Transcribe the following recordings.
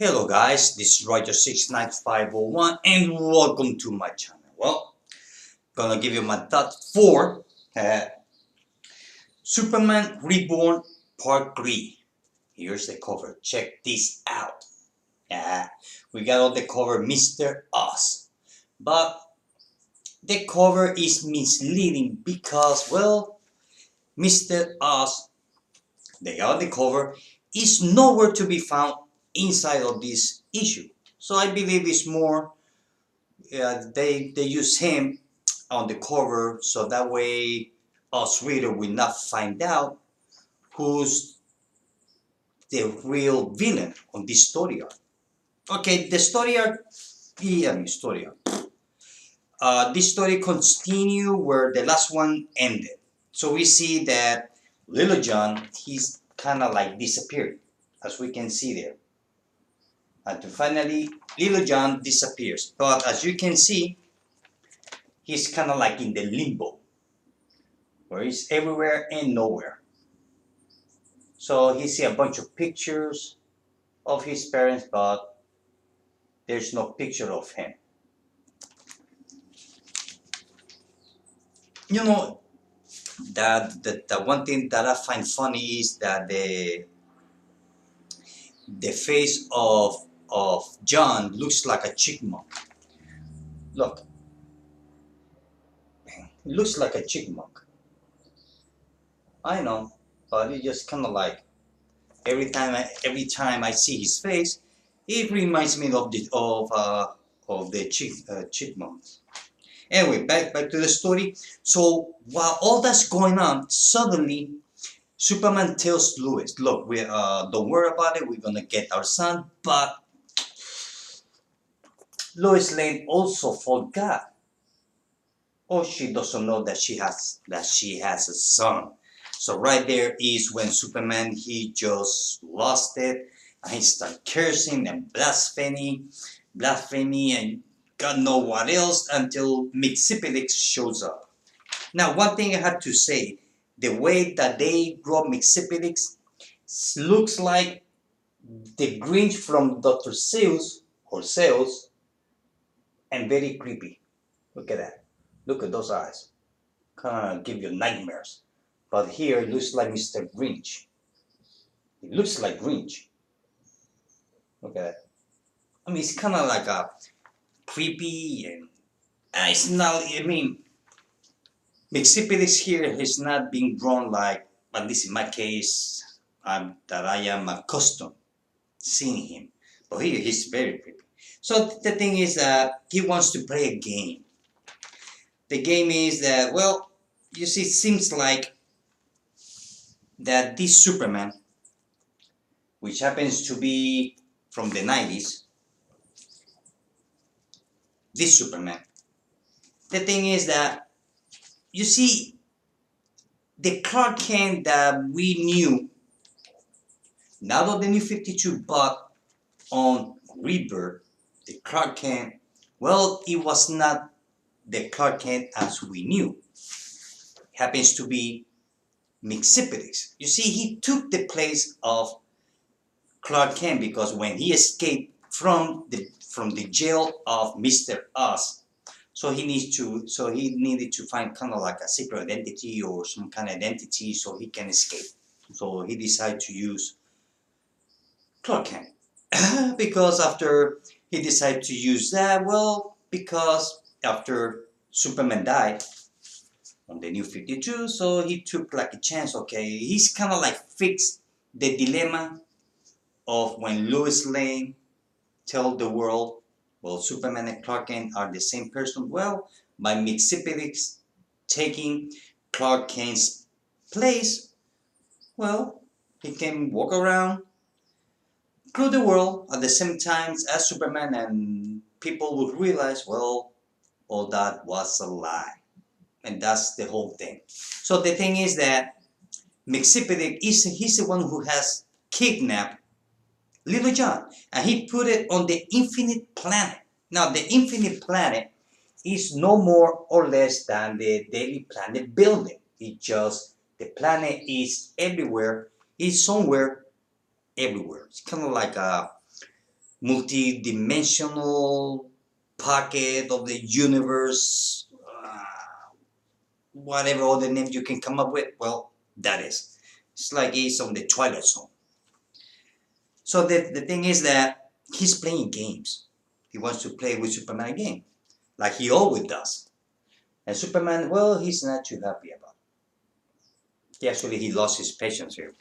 Hello guys, this is Roger69501 and welcome to my channel. Well, gonna give you my thought for Superman Reborn Part 3. Here's the cover. Check this out. We got on the cover Mr. Oz. But the cover is misleading because, well, Mr. Oz, they got on the cover, is nowhere to be found inside of this issue. So I believe it's more they use him on the cover so that way us reader will not find out who's the real villain on this story arc. Okay, the story arc, story arc. This story continue where the last one ended. So we see that Little John, he's kind of like disappeared, as we can see there. And finally, Little John disappears. But as you can see, he's kind of like in the limbo, where he's everywhere and nowhere. So he see a bunch of pictures of his parents, but there's no picture of him. You know, that the one thing that I find funny is that the face of John looks like a chipmunk. Look, it looks like a chipmunk. I know, but it just kind of like every time I see his face, it reminds me of the chipmunks. Anyway, back to the story. So while all that's going on, suddenly Superman tells Lois, "Look, we don't worry about it. We're gonna get our son." But Lois Lane also forgot, or she doesn't know that she has a son. So right there is when Superman, he just lost it, and he started cursing and blasphemy, and God knows what else until Mxyzptlk shows up. Now, one thing I have to say, the way that they draw Mxyzptlk looks like the Grinch from Dr. Seuss or Seuss, and very creepy. Look at that. Look at those eyes. Kind of give you nightmares. But here it looks like Mr. Grinch. It looks like Grinch. Look at that. I mean, it's kind of like a creepy and it's not. I mean, Mxyzptlk here is not being drawn like, at least in my case, that I am accustomed seeing him. But here he's very creepy. So the thing is that he wants to play a game. The game is that, well, you see, it seems like that this Superman, which happens to be from the 90s, this Superman, the thing is that, you see, the Clark Kent that we knew, not on the New 52, but on Rebirth, the Clark Kent, well, it was not the Clark Kent as we knew. It happens to be Mxyzptlk. You see, he took the place of Clark Kent because when he escaped from the jail of Mr. Oz, so he needed to find kind of like a secret identity or some kind of identity so he can escape. So he decided to use Clark Kent. Because after he decided to use that, well, because after Superman died on the New 52, so he took like a chance. Okay, he's kind of like fixed the dilemma of when Lois Lane tell the world, well, Superman and Clark Kent are the same person. Well, by Mxyzptlk taking Clark Kent's place, well, he can walk around through the world at the same time as Superman, and people would realize, well, all that was a lie. And that's the whole thing. So the thing is that Mxyzptlk he's the one who has kidnapped Little John, and he put it on the Infinite Planet. Now, the Infinite Planet is no more or less than the Daily Planet building. It just, the planet is everywhere, it's somewhere, everywhere. It's kind of like multi-dimensional pocket of the universe, whatever other name you can come up with. Well, that is. It's like he's on the Twilight Zone. So the thing is that he's playing games. He wants to play with Superman again, like he always does. And Superman, well, he's not too happy about it. He lost his patience here.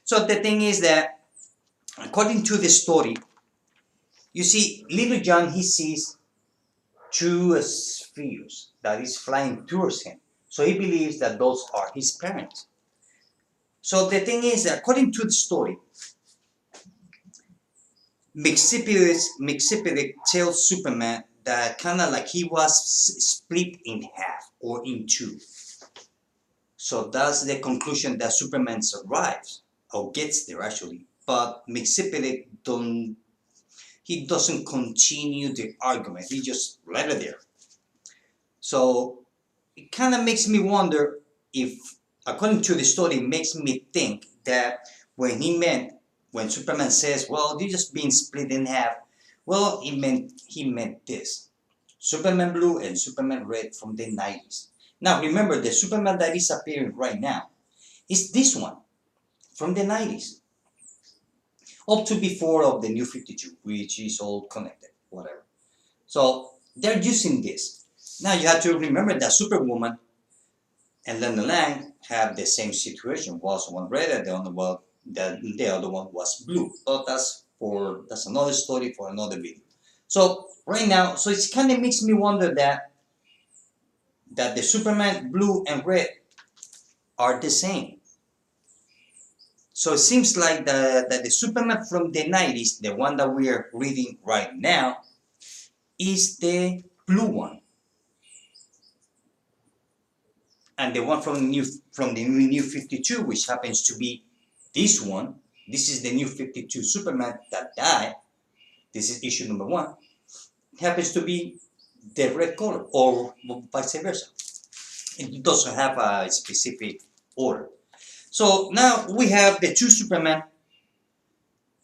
So the thing is that, according to the story, you see, Little John, he sees two spheres that is flying towards him. So he believes that those are his parents. So the thing is, according to the story, Mxyzptlk tells Superman that kind of like he was split in half or in two. So that's the conclusion that Superman survives, or gets there actually. But Mxyzptlk doesn't continue the argument. He just let it there. So it kind of makes me wonder if, according to the story, it makes me think that when Superman says, well, you're just being split in half, well, he meant this. Superman Blue and Superman Red from the 90s. Now remember, the Superman that is appearing right now is this one from the 90s. Up to before of the New 52, which is all connected, whatever. So they're using this. Now you have to remember that Superwoman and Lena Lang have the same situation. Was one red and the other one was blue. But that's another story for another video. So right now, so it kind of makes me wonder that the Superman blue and red are the same. So it seems like that the Superman from the 90s, the one that we are reading right now, is the blue one. And the one from the new 52, which happens to be this one, this is the new 52 Superman that died. This is issue number 1. Happens to be the red color, or vice versa. It doesn't have a specific order. So now we have the two Superman,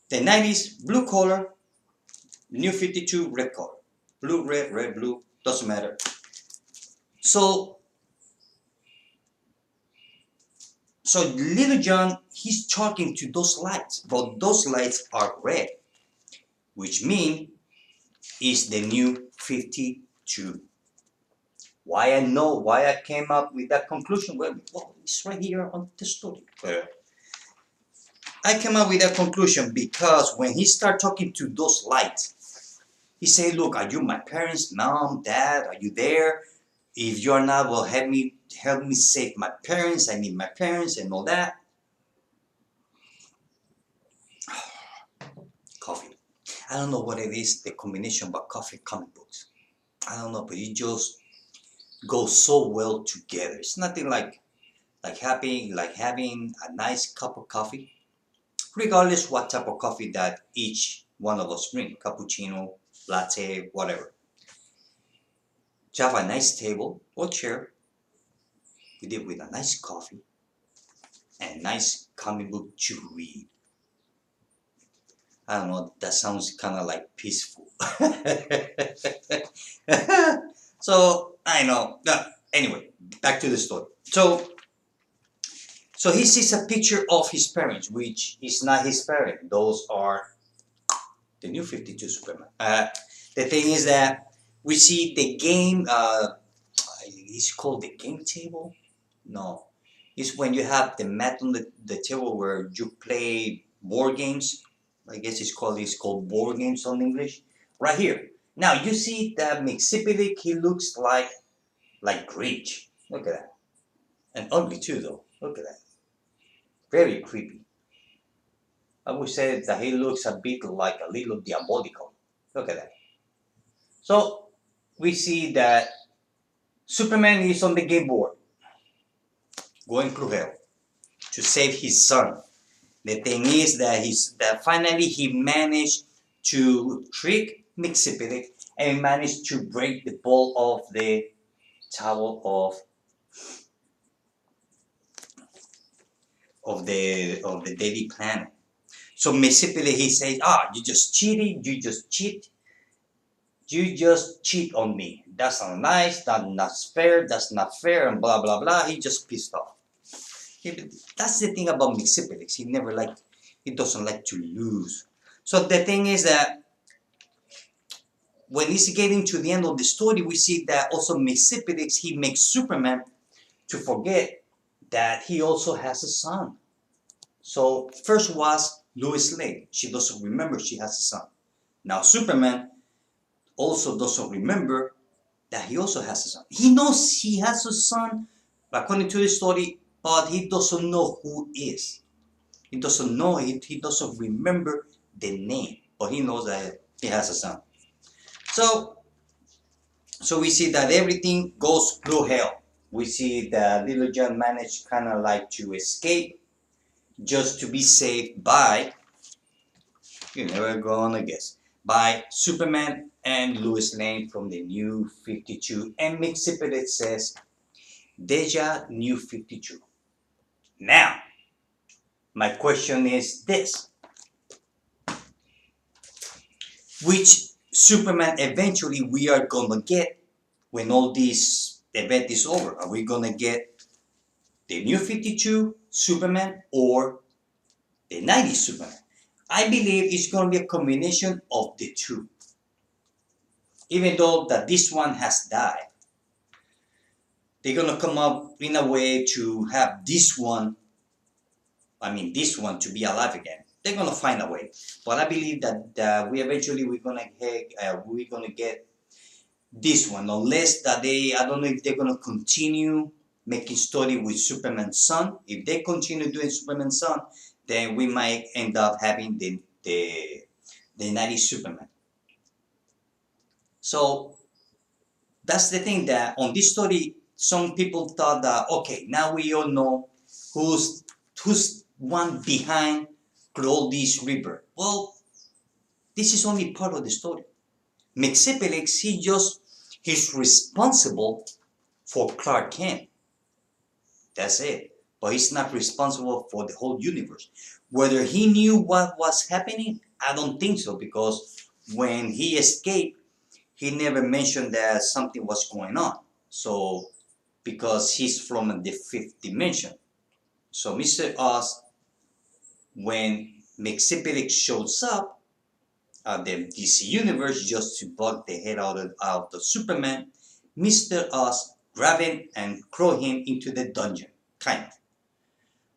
the 90s blue color, new 52 red color. Blue, red, red, blue, doesn't matter. So Little John, he's talking to those lights, but those lights are red, which means is the new 52. Why I came up with that conclusion? Well, it's right here on the story. I came up with that conclusion because when he started talking to those lights, he said, look, are you my parents, mom, dad, are you there? If you're not, well, help me save my parents, I need my parents and all that. Coffee. I don't know what it is, the combination of coffee and comic books. I don't know, but it just goes so well together. It's nothing like having a nice cup of coffee, regardless what type of coffee that each one of us drink, cappuccino, latte, whatever. To have a nice table or chair with a nice coffee and a nice comic book to read. I don't know, that sounds kind of like peaceful. So, I know. Anyway, back to the story. So he sees a picture of his parents, which is not his parent. Those are the new 52 Superman. The thing is that we see the game, it's called the game table? No. It's when you have the mat on the table where you play board games. I guess it's called board games on English. Right here. Now you see that Mxyzptlk, he looks like Grinch. Look at that. And ugly too though. Look at that. Very creepy. I would say that he looks a bit like a little diabolical. Look at that. So we see that Superman is on the game board, going through hell to save his son. The thing is that finally he managed to trick Mxyzptlk and managed to break the ball of the towel of the Daily Planet. So basically he says, you just cheated, you just cheat on me. That's not nice, that's fair, that's not fair, and blah blah blah. He just pissed off. That's the thing about Mixipelix. He doesn't like to lose. So the thing is that when he's getting to the end of the story, we see that also Mixipelix, he makes Superman to forget that he also has a son. So first was Lois Lane. She doesn't remember she has a son. Now Superman also doesn't remember that he also has a son. He knows he has a son, according to the story, but he doesn't know who is. He doesn't know it. He doesn't remember the name, but he knows that he has a son. So we see that everything goes through hell. We see that Little John managed kind of like to escape just to be saved by, you're never gonna guess, by Superman and Lois Lane from the New 52. And Mixipelix says, Deja New 52. Now, my question is this. Which Superman eventually we are gonna get when all this event is over? Are we gonna get the New 52 Superman or the 90s Superman? I believe it's gonna be a combination of the two. Even though that this one has died, they're gonna come up in a way to have this one to be alive again. They're gonna find a way, but I believe that we're gonna get this one, unless that I don't know if they're gonna continue making story with Superman's son. If they continue doing Superman's son, then we might end up having the 90s Superman. So that's the thing, that on this story, some people thought that, okay, now we all know who's one behind all this river. Well, this is only part of the story. Mixipelix, he's responsible for Clark Kent. That's it. But he's not responsible for the whole universe. Whether he knew what was happening, I don't think so, because when he escaped, he never mentioned that something was going on. So, because he's from the fifth dimension. So Mr. Oz, when Mixipelix shows up at the DC universe just to bug the head out of the Superman, Mr. Oz grab him and throw him into the dungeon, kind of,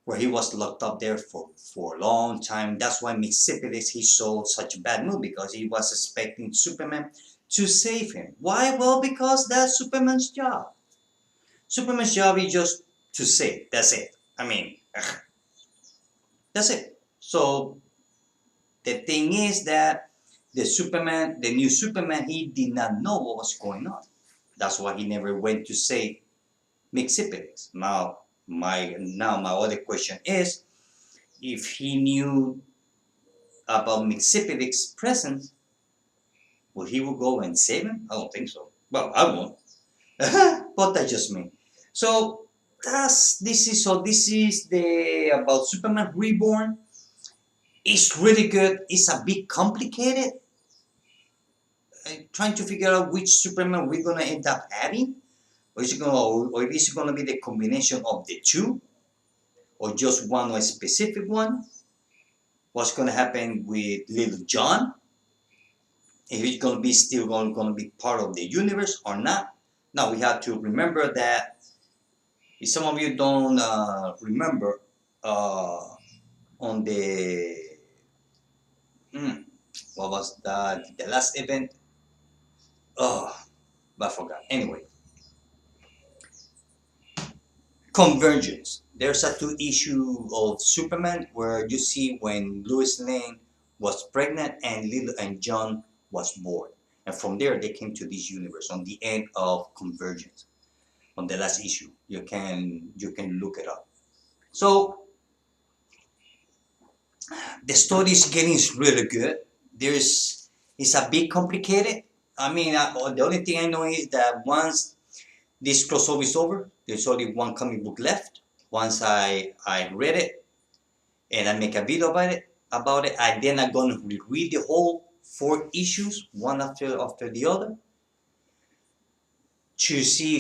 where he was locked up there for a long time. That's why Mixipelix, he saw such a bad mood, because he was expecting Superman to save him. Why? Well, because that's Superman's job. Superman's job is just to save. That's it. That's it. So the thing is that the new Superman, he did not know what was going on. That's why he never went to save Mixipelix. Now my other question is, if he knew about Mixipelix's presence, would he go and save him? I don't think so. Well, I won't. But that's just me. So this is the about Superman Reborn. It's really good. It's a bit complicated. Trying to figure out which Superman we're gonna end up having, or is it gonna be the combination of the two, or just one, or a specific one? What's gonna happen with Little John? If it's gonna be still gonna be part of the universe or not? Now we have to remember that. If some of you don't remember, on the what was the last event? Oh, I forgot. Anyway, Convergence. There's a two issue of Superman where you see when Lois Lane was pregnant and John was born, and from there they came to this universe on the end of Convergence. On the last issue, you can look it up. So the story is getting really good. It's a bit complicated. The only thing I know is that once this crossover is over, there's only one comic book left. Once I read it and I make a video about it, about it. I then I'm gonna reread the whole 4 issues one after the other to see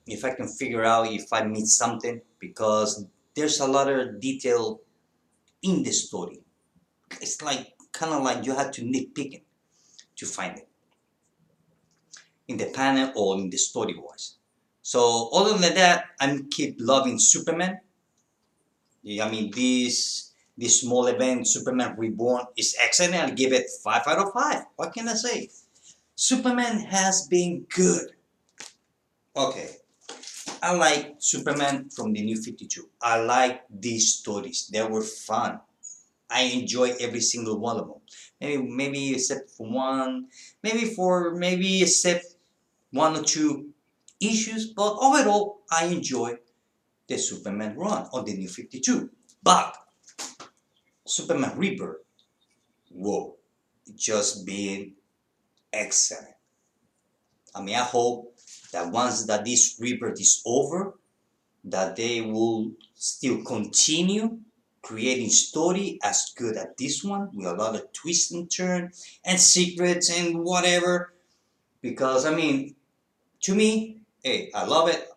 if I can figure out if I missed something, because there's a lot of detail in the story. It's like kind of like you have to nitpick it to find it in the panel or in the story wise. So other than that, I'm keep loving Superman. I mean, this small event, Superman Reborn, is excellent. I'll give it 5 out of 5. What can I say? Superman has been good. Okay, I like Superman from the New 52. I like these stories. They were fun. I enjoy every single one of them. Maybe except for one, maybe except 1 or 2 issues, but overall I enjoy the Superman run on the New 52. But Superman Rebirth, whoa, just being excellent. I mean, I hope that once that this Rebirth is over, that they will still continue creating story as good as this one, with a lot of twists and turns and secrets and whatever. Because I mean, to me, hey, I love it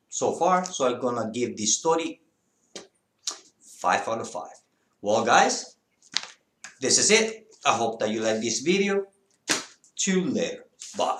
so far, so I'm gonna give this story 5 out of 5. Well, guys, this is it. I hope that you like this video. See you later. Bye.